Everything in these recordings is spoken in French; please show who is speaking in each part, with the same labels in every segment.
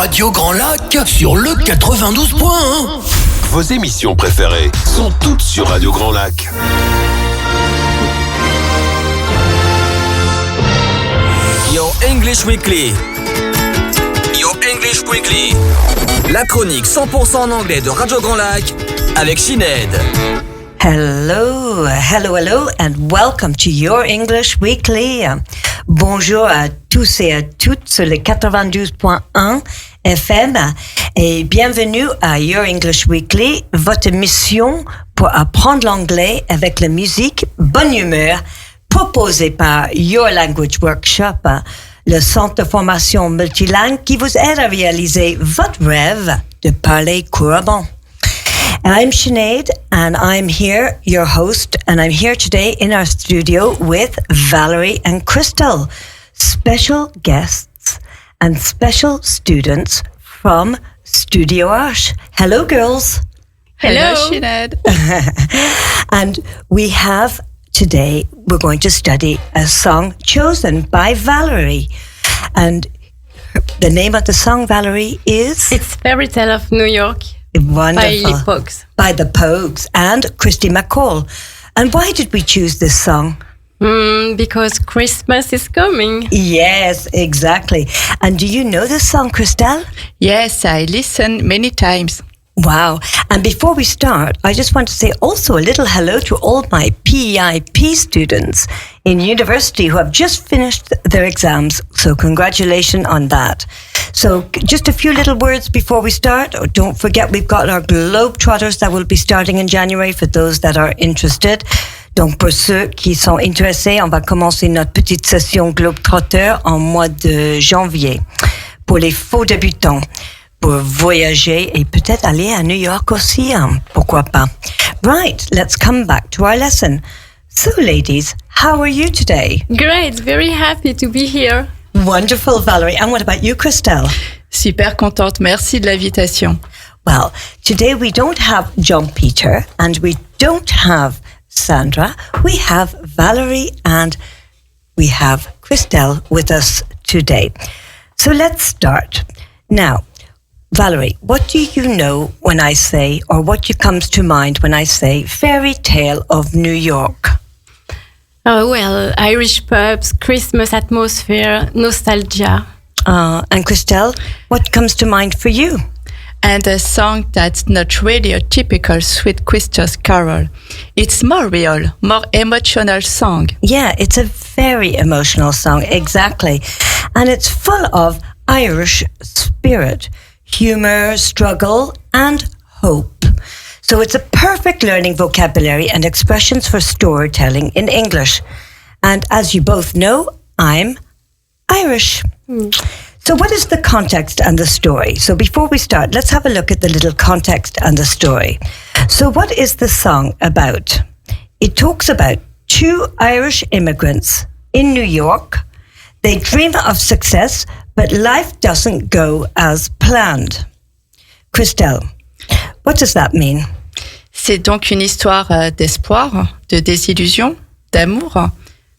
Speaker 1: Radio Grand Lac sur le 92.1.
Speaker 2: Vos émissions préférées sont toutes sur Radio Grand Lac.
Speaker 3: Your English Weekly. Your English Weekly. La chronique 100% en anglais de Radio Grand Lac avec Sinead.
Speaker 4: Hello, and welcome to Your English Weekly. Bonjour à tous et à toutes sur le 92.1 FM et bienvenue à Your English Weekly, votre émission pour apprendre l'anglais avec la musique bonne humeur proposée par Your Language Workshop, le centre de formation multilingue qui vous aide à réaliser votre rêve de parler couramment. I'm Sinead, and I'm here, your host, and I'm here today in our studio with Valerie and Crystal, special guests and special students from Studio Arche. Hello, girls.
Speaker 5: Hello, Sinead.
Speaker 4: And we have today, we're going to study a song chosen by Valerie. And the name of the song, Valerie, is?
Speaker 5: It's Fairy Tale of New York.
Speaker 4: Wonderful.
Speaker 5: By Pogues.
Speaker 4: By the Pogues and Christy McCall. And why did we choose this song?
Speaker 5: Because Christmas is coming.
Speaker 4: Yes, exactly. And do you know this song, Christelle?
Speaker 6: Yes, I listened many times.
Speaker 4: Wow. And before we start, I just want to say also a little hello to all my PEIP students in university who have just finished their exams. So congratulations on that. So just a few little words before we start. Oh, don't forget, we've got our Globetrotters that will be starting in January for those that are interested. Donc, pour ceux qui sont intéressés, on va commencer notre petite session Globetrotter en mois de janvier. Pour les faux débutants, pour voyager et peut-être aller à New York aussi, hein? Pourquoi pas? Right, let's come back to our lesson. So, ladies, how are you today?
Speaker 5: Great, very happy to be here.
Speaker 4: Wonderful, Valerie. And what about you, Christelle?
Speaker 6: Super contente, merci de l'invitation.
Speaker 4: Well, today we don't have John Peter and we don't have Sandra. We have Valerie and we have Christelle with us today. So let's start. Now, Valerie, what do you know when I say, or what comes to mind when I say Fairy Tale of New York?
Speaker 5: Oh, well, Irish pubs, Christmas atmosphere, nostalgia.
Speaker 4: And Christelle, what comes to mind for you?
Speaker 6: And a song that's not really a typical sweet Christmas carol. It's more real, more emotional song.
Speaker 4: Yeah, it's a very emotional song, exactly. And it's full of Irish spirit, humor, struggle, and hope. So it's a perfect learning vocabulary and expressions for storytelling in English. And as you both know, I'm Irish. So what is the context and the story? So before we start, let's have a look at the little context and the story. So what is the song about? It talks about two Irish immigrants in New York. They dream of success, but life doesn't go as planned. Christelle, what does that mean?
Speaker 6: C'est donc une histoire d'espoir, de désillusion, d'amour,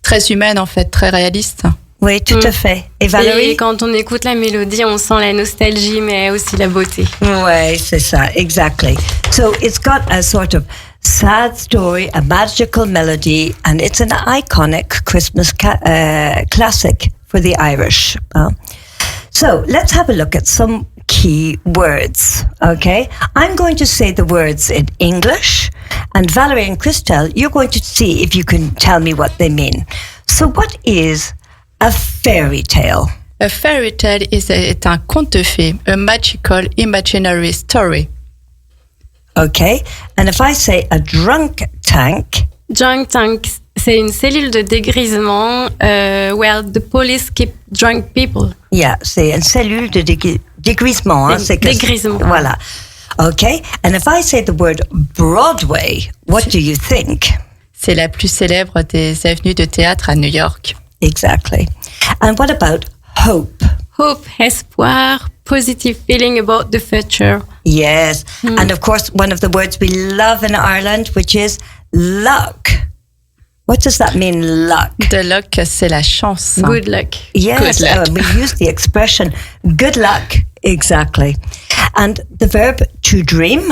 Speaker 6: très humaine en fait, très réaliste.
Speaker 4: Oui, tout à fait. Et Valérie?
Speaker 5: Et quand on écoute la mélodie, on sent la nostalgie, mais aussi la beauté.
Speaker 4: Oui, c'est ça, exactly. So it's got a sort of sad story, a magical melody, and it's an iconic Christmas classic for the Irish. So let's have a look at some key words, okay? I'm going to say the words in English, and Valerie and Christelle, you're going to see if you can tell me what they mean. So what is a fairy tale?
Speaker 6: A fairy tale est un conte de fées, a magical imaginary story.
Speaker 4: Okay, and if I say a drunk tank?
Speaker 5: Drunk tank, c'est une cellule de dégrisement where the police keep drunk people.
Speaker 4: Yeah, c'est une cellule de dégrisement. Hein,
Speaker 5: dégrisement.
Speaker 4: Voilà. Okay, and if I say the word Broadway, what do you think?
Speaker 6: C'est la plus célèbre des avenues de théâtre à New York.
Speaker 4: Exactly. And what about hope?
Speaker 5: Hope, espoir, positive feeling about the future.
Speaker 4: Yes. And of course, one of the words we love in Ireland, which is luck. What does that mean, luck?
Speaker 6: The luck, c'est la chance.
Speaker 5: Good luck.
Speaker 4: Yes,
Speaker 6: Good luck.
Speaker 4: We use the expression good luck exactly. And the verb to dream?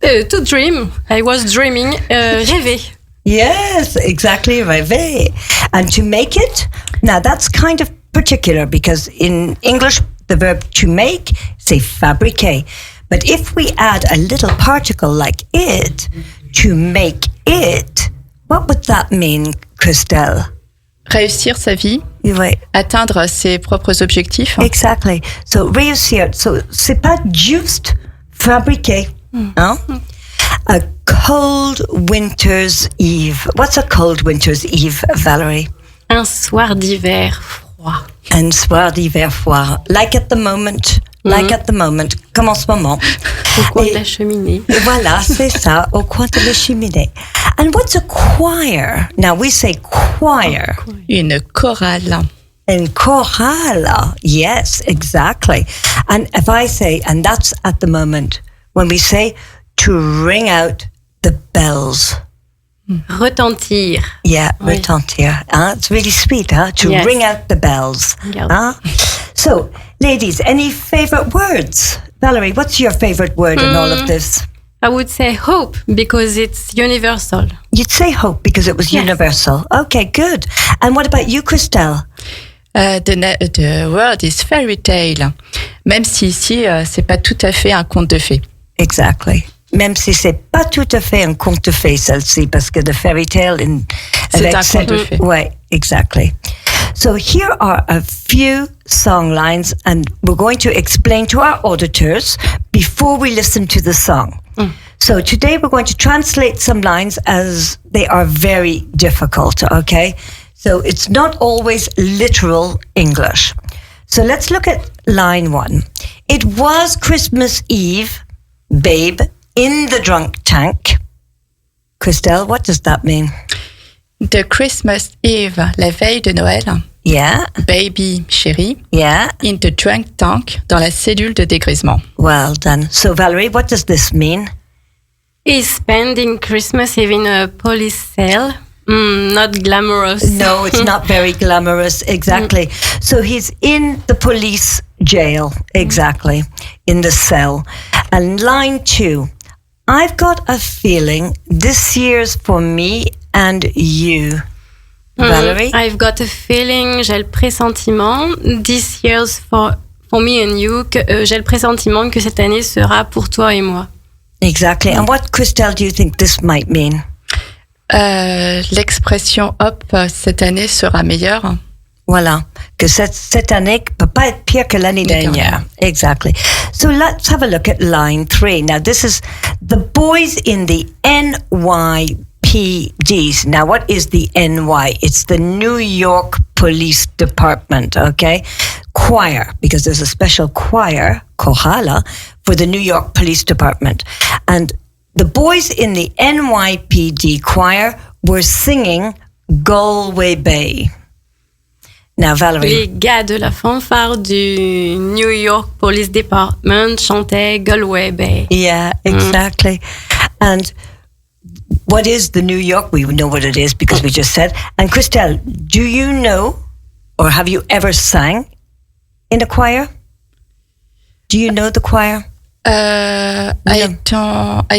Speaker 5: To dream. I was dreaming. Rêver.
Speaker 4: Yes, exactly, rêver. And to make it? Now, that's kind of particular because in English, the verb to make, say fabriquer. But if we add a little particle like it, to make it, what would that mean, Christelle?
Speaker 6: Réussir sa vie,
Speaker 4: Oui.
Speaker 6: atteindre ses propres objectifs.
Speaker 4: Exactly. So, réussir. So, c'est pas juste fabriquer. Hein? A cold winter's eve. What's a cold winter's eve, Valerie?
Speaker 5: Un soir d'hiver froid.
Speaker 4: Un soir d'hiver froid. Like at the moment. Like at the moment. Comme en ce moment.
Speaker 5: Au coin de la cheminée.
Speaker 4: Voilà, c'est ça. Au coin de la cheminée. And what's a choir? Now we say choir.
Speaker 6: Une chorale.
Speaker 4: In chorale. Yes, exactly. And if I say, and that's at the moment, when we say to ring out the bells.
Speaker 5: Retentir.
Speaker 4: Yeah,
Speaker 5: Oui.
Speaker 4: retentir. It's really sweet, huh? To
Speaker 5: Yes.
Speaker 4: ring out the bells.
Speaker 5: Yes.
Speaker 4: So, ladies, any favorite words? Valerie, what's your favorite word in all of this?
Speaker 5: I would say hope because it's universal.
Speaker 4: You'd say hope because it was
Speaker 5: Yes.
Speaker 4: universal. Okay, good. And what about you, Christelle?
Speaker 6: The word is fairy tale. Même si ici, c'est pas tout à fait un conte de fées.
Speaker 4: Exactly. Même si c'est pas tout à fait un conte de fées, celle-ci, parce que the fairy tale
Speaker 6: C'est un conte de fées.
Speaker 4: Ouais, exactly. So here are a few song lines, and we're going to explain to our auditors before we listen to the song. So today we're going to translate some lines as they are very difficult, okay? So it's not always literal English. So let's look at line 1. It was Christmas Eve, babe, in the drunk tank. Christelle, what does that mean?
Speaker 6: The Christmas Eve, la veille de Noël.
Speaker 4: Yeah,
Speaker 6: Baby, chérie.
Speaker 4: yeah.
Speaker 6: In the drunk tank, dans la cellule de dégrisement.
Speaker 4: Well done. So Valerie, what does this mean?
Speaker 5: Is spending Christmas Eve in a police cell. Not glamorous.
Speaker 4: No, it's not very glamorous. Exactly. So he's in the police jail. Exactly. In the cell. And line 2. I've got a feeling this year's for me and you. Valerie?
Speaker 5: I've got a feeling, j'ai le pressentiment, this year's for me and you, j'ai le pressentiment que cette année sera pour toi et moi.
Speaker 4: Exactly. And what, Christelle, do you think this might mean?
Speaker 6: L'expression hop, cette année sera meilleure.
Speaker 4: Voilà. Que cette année peut pas être pire que l'année dernière. Exactly. So let's have a look at line 3. Now this is the boys in the NYPDs. Now what is the NY? It's the New York Police Department, okay? Choir, because there's a special choir, chorale, for the New York Police Department. And the boys in the NYPD choir were singing Galway Bay. Now, Valerie.
Speaker 5: Les gars de la fanfare du New York Police Department chantaient Galway Bay.
Speaker 4: Yeah, exactly. And what is the New York? We know what it is because we just said. And Christelle, do you know or have you ever sang in a choir? Do you know the choir?
Speaker 6: I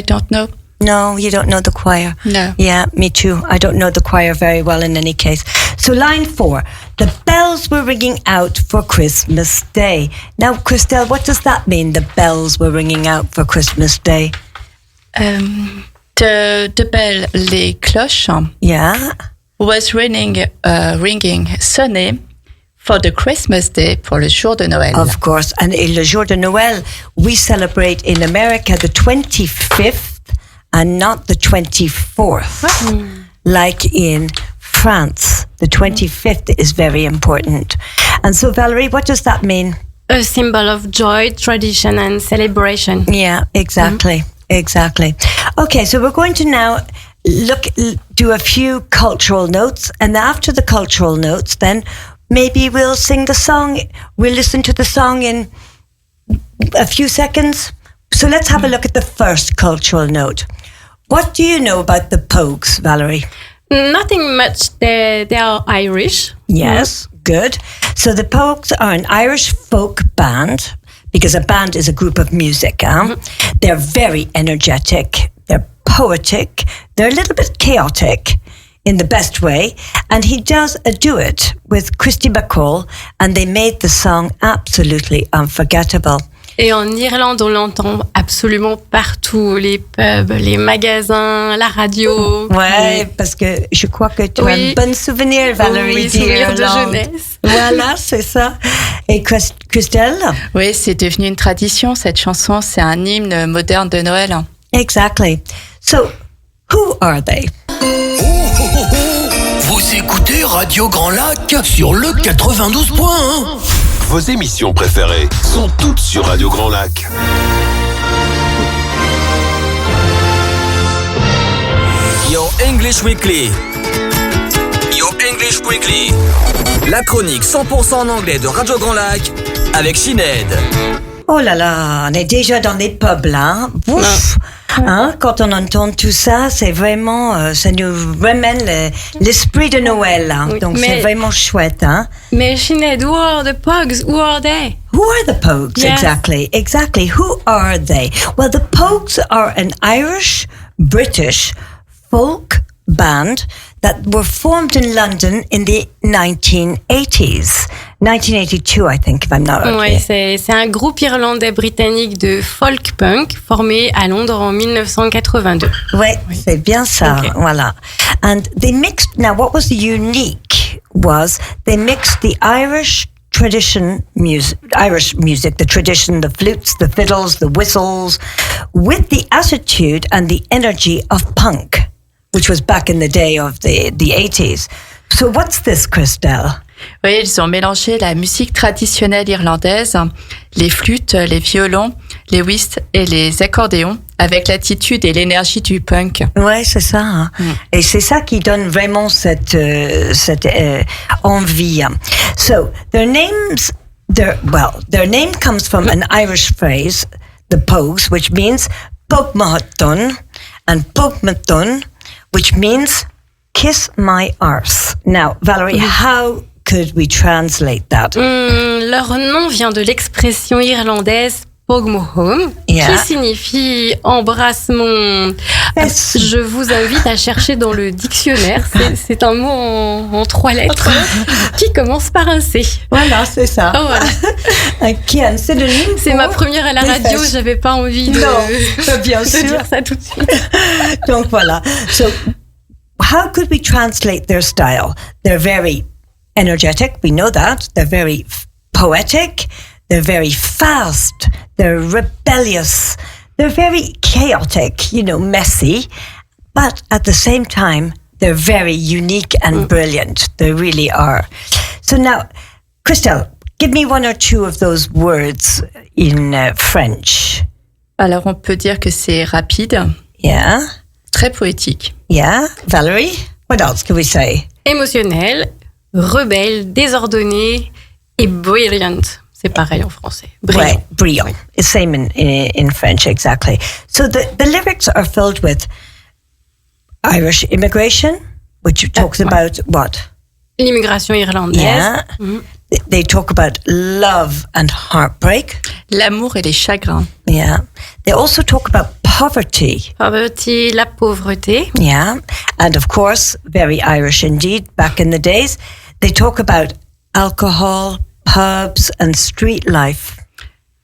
Speaker 6: don't know.
Speaker 4: No, you don't know the choir.
Speaker 6: No.
Speaker 4: Yeah, me too. I don't know the choir very well in any case. So line 4, the bells were ringing out for Christmas Day. Now, Christelle, what does that mean, the bells were ringing out for Christmas Day?
Speaker 6: The bell, les cloches,
Speaker 4: Yeah.
Speaker 6: was ringing, sonné for the Christmas Day, pour le jour de Noël.
Speaker 4: Of course. And le jour de Noël, we celebrate in America the 25th and not the 24th. Like in France, the 25th is very important. And so, Valerie, what does that mean?
Speaker 5: A symbol of joy, tradition, and celebration.
Speaker 4: Yeah, exactly. Exactly. Okay, so we're going to now do a few cultural notes. And after the cultural notes, then maybe we'll sing the song. We'll listen to the song in a few seconds. So let's have a look at the first cultural note. What do you know about the Pogues, Valerie?
Speaker 5: Nothing much. They are Irish.
Speaker 4: Yes, good. So the Pogues are an Irish folk band because a band is a group of music. They're very energetic. They're poetic. They're a little bit chaotic in the best way. And he does a duet with Christy McCall, and they made the song absolutely unforgettable.
Speaker 5: Et en Irlande, on l'entend absolument partout, les pubs, les magasins, la radio.
Speaker 4: Ouais, parce que je crois que tu as un bon souvenir, Valérie,
Speaker 5: oui, souvenir de jeunesse.
Speaker 4: Voilà, c'est ça. Et Christelle?
Speaker 6: Oui, c'est devenu une tradition, cette chanson. C'est un hymne moderne de Noël.
Speaker 4: Exactly. So, who are they?
Speaker 1: Vous écoutez Radio Grand Lac sur le 92.1.
Speaker 2: Vos émissions préférées sont toutes sur Radio Grand Lac.
Speaker 3: Your English Weekly. Your English Weekly. La chronique 100% en anglais de Radio Grand Lac avec Sinead.
Speaker 4: Oh là là, on est déjà dans les pubs là. Ouf. Hein, quand on entend tout ça, c'est vraiment, ça nous ramène l'esprit de Noël. Hein.
Speaker 5: Oui,
Speaker 4: donc c'est vraiment chouette. Hein.
Speaker 5: Mais Sinead, who are the Pogues? Who are they?
Speaker 4: Who are the Pogues?
Speaker 5: Yes.
Speaker 4: Exactly. Who are they? Well, the Pogues are an Irish-British folk band that were formed in London in the 1980s. 1982, I think, if I'm not okay.
Speaker 5: Oui, c'est un groupe irlandais-britannique de folk punk formé à Londres en 1982.
Speaker 4: Ouais, c'est bien ça,
Speaker 5: Okay.
Speaker 4: voilà. And they mixed, now what was unique was they mixed the Irish music, the tradition, the flutes, the fiddles, the whistles, with the attitude and the energy of punk, which was back in the day of the 80s. So what's this, Christelle?
Speaker 6: Oui, ils ont mélangé la musique traditionnelle irlandaise, les flûtes, les violons, les whistles et les accordéons avec l'attitude et l'énergie du punk.
Speaker 4: Ouais, c'est ça. Hein. Et c'est ça qui donne vraiment cette envie. So, their name comes from an Irish phrase, the Pogues, which means Pogmahatun, and Pogmatun, which means kiss my arse. Now, Valerie, how could we translate that?
Speaker 5: Leur nom vient de l'expression irlandaise Pogmohom, qui signifie embrasse mon... Je vous invite à chercher dans le dictionnaire. C'est un mot en 3 lettres qui commence par un C.
Speaker 4: Voilà, c'est ça.
Speaker 5: Oh, voilà.
Speaker 4: Qui a un synonyme.
Speaker 5: C'est ma première à la radio, j'avais pas envie de
Speaker 4: bien sûr.
Speaker 5: dire ça tout de suite.
Speaker 4: Donc voilà. So, how could we translate their style? They're very energetic, we know that. They're very poetic. They're very fast. They're rebellious. They're very chaotic, messy. But at the same time, they're very unique and brilliant. They really are. So now, Christelle, give me 1 or 2 of those words in French.
Speaker 6: Alors, on peut dire que c'est rapide.
Speaker 4: Yeah.
Speaker 6: Très poétique.
Speaker 4: Yeah. Valerie, what else can we say?
Speaker 5: Émotionnel, rebelle, désordonné et brilliant. C'est pareil en français. Brilliant.
Speaker 4: Right, brilliant. It's same in French, exactly. So the lyrics are filled with Irish immigration, which talks about what?
Speaker 5: L'immigration irlandaise.
Speaker 4: Yeah. They talk about love and heartbreak.
Speaker 6: L'amour et les chagrins.
Speaker 4: Yeah. They also talk about poverty.
Speaker 5: Poverty, la pauvreté.
Speaker 4: Yeah. And of course, very Irish indeed, back in the days, they talk about alcohol, pubs and street life.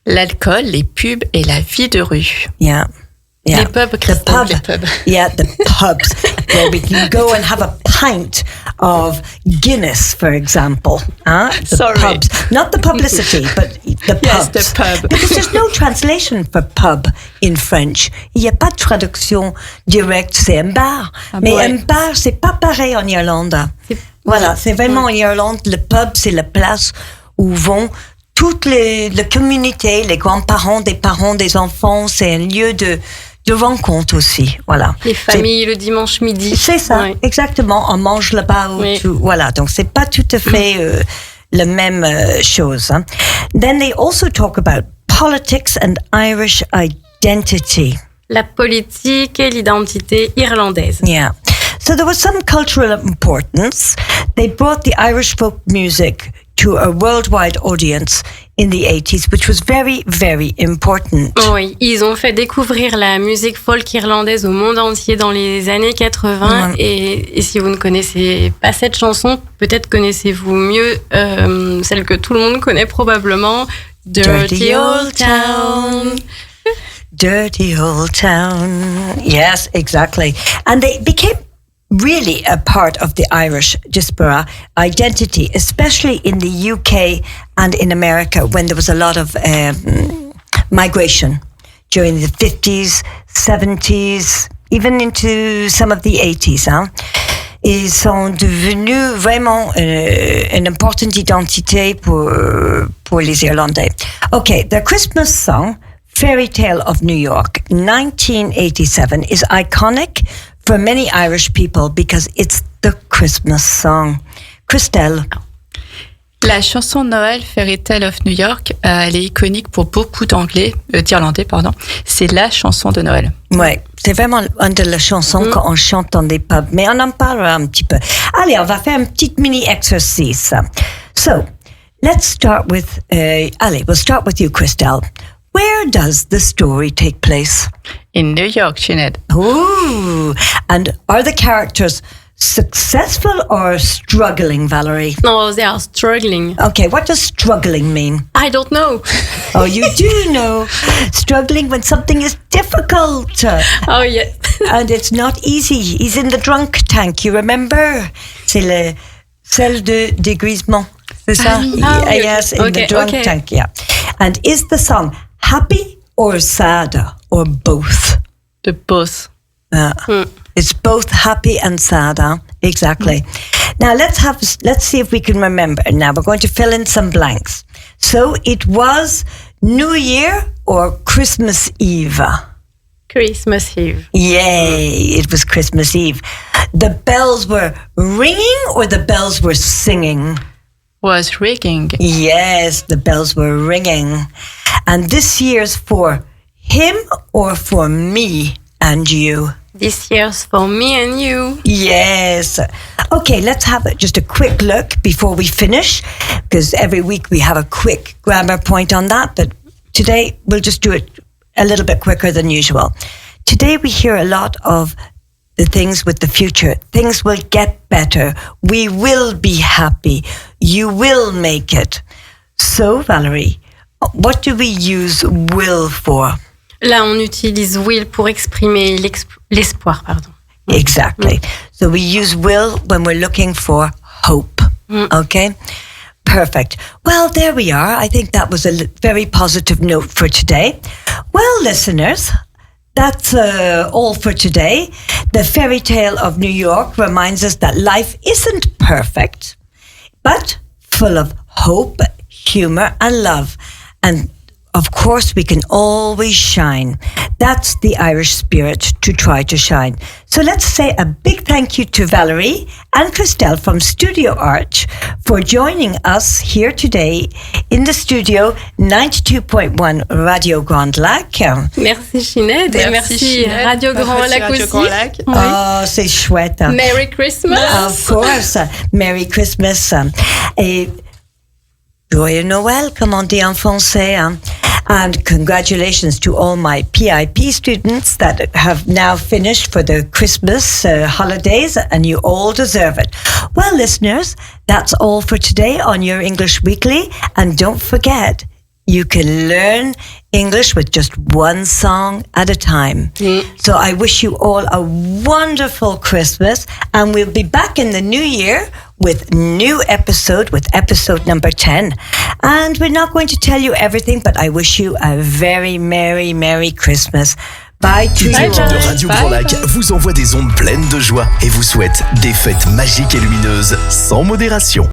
Speaker 6: L'alcool, les pubs et la vie de rue.
Speaker 4: Yeah. Yeah.
Speaker 5: Les pubs, Christelle.
Speaker 6: Les pubs.
Speaker 4: Yeah, the pubs where we can go and have a pint of Guinness, for example. The
Speaker 6: Sorry.
Speaker 4: pubs. Not the publicity, but the
Speaker 6: Yes,
Speaker 4: pubs.
Speaker 6: the pub.
Speaker 4: Because there's no translation for pub in French. Il n'y a pas de traduction directe, c'est un bar. Mais
Speaker 6: ouais.
Speaker 4: un bar, c'est pas pareil en Irlande. Voilà, c'est vraiment en Irlande, le pub, c'est la place où vont toutes les communautés, les grands-parents, des parents, des enfants. C'est un lieu de rencontre aussi, voilà.
Speaker 5: Les familles le dimanche midi.
Speaker 4: C'est ça,
Speaker 5: Ouais.
Speaker 4: exactement. On mange là-bas ou
Speaker 5: Oui.
Speaker 4: tout. Voilà, donc c'est pas tout à fait la même chose. Hein. Then they also talk about politics and Irish identity.
Speaker 5: La politique et l'identité irlandaise.
Speaker 4: Yeah. So there was some cultural importance. They brought the Irish folk music to a worldwide audience in the 80s, which was very, very important.
Speaker 5: Oui, ils ont fait découvrir la musique folk irlandaise au monde entier dans les années 80. Et si vous ne connaissez pas cette chanson, peut-être connaissez-vous mieux celle que tout le monde connaît probablement, Dirty Old Town.
Speaker 4: Dirty Old Town. Yes, exactly. And they became really a part of the Irish diaspora identity, especially in the UK and in America when there was a lot of migration during the 50s, 70s, even into some of the 80s. Ils sont devenus vraiment une importante identité pour les Irlandais. Okay, their Christmas song, Fairy Tale of New York, 1987, is iconic for many Irish people because it's the Christmas song. Christelle.
Speaker 6: La chanson de Noël Fairy Tale of New York, elle est iconique pour beaucoup d'Irlandais. C'est la chanson de Noël.
Speaker 4: Ouais, c'est vraiment une de les chansons qu'on chante dans des pubs, mais on en parlera un petit peu. Allez, on va faire un petit mini exercice. So, let's start with, we'll start with you, Christelle. Where does the story take place?
Speaker 6: In New York, Sinead.
Speaker 4: Ooh, and are the characters successful or struggling, Valerie?
Speaker 5: No, they are struggling.
Speaker 4: Okay, what does struggling mean?
Speaker 5: I don't know.
Speaker 4: Oh, you do know. Struggling when something is difficult.
Speaker 5: Oh, yes.
Speaker 4: And it's not easy. He's in the drunk tank, you remember? C'est celle de dégrisement. C'est ça? Yes, in the drunk tank, yeah. And is the song happy or sad or both?
Speaker 6: The both.
Speaker 4: It's both happy and sad, huh? Exactly. Now let's see if we can remember. Now we're going to fill in some blanks. So it was New Year or Christmas Eve?
Speaker 5: Christmas Eve.
Speaker 4: Yay, it was Christmas Eve. The bells were ringing or the bells were singing?
Speaker 6: Was ringing.
Speaker 4: Yes, the bells were ringing. And this year's for him or for me and you?
Speaker 5: This year's for me and you.
Speaker 4: Yes. Okay, let's have just a quick look before we finish, because every week we have a quick grammar point on that, but today we'll just do it a little bit quicker than usual. Today we hear a lot of the things with the future. Things will get better. We will be happy. You will make it. So, Valerie, what do we use will for?
Speaker 5: Là, on utilise will pour exprimer l'espoir, pardon.
Speaker 4: Exactly. So we use will when we're looking for hope. Okay? Perfect. Well, there we are. I think that was a very positive note for today. Well, listeners, that's all for today. The Fairy Tale of New York reminds us that life isn't perfect, but full of hope, humor, and love. And of course, we can always shine. That's the Irish spirit, to try to shine. So let's say a big thank you to Valerie and Christelle from Studio Arch for joining us here today in the studio 92.1 Radio Grand Lac.
Speaker 5: Merci Sinead et merci Radio Grand Lac aussi.
Speaker 4: Oh, c'est chouette.
Speaker 5: Merry Christmas.
Speaker 4: Of course. Merry Christmas. Et Joyeux Noël, comme on dit en français. And congratulations to all my PIP students that have now finished for the Christmas holidays, and you all deserve it. Well, listeners, that's all for today on Your English Weekly. And don't forget, you can learn English with just one song at a time. So I wish you all a wonderful Christmas, and we'll be back in the new year with episode number 10. And we're not going to tell you everything, but I wish you a very merry, merry Christmas. Bye to you all.
Speaker 2: De Radio Grand Lac vous envoie des ondes pleines de joie et vous souhaite des fêtes magiques et lumineuses sans modération.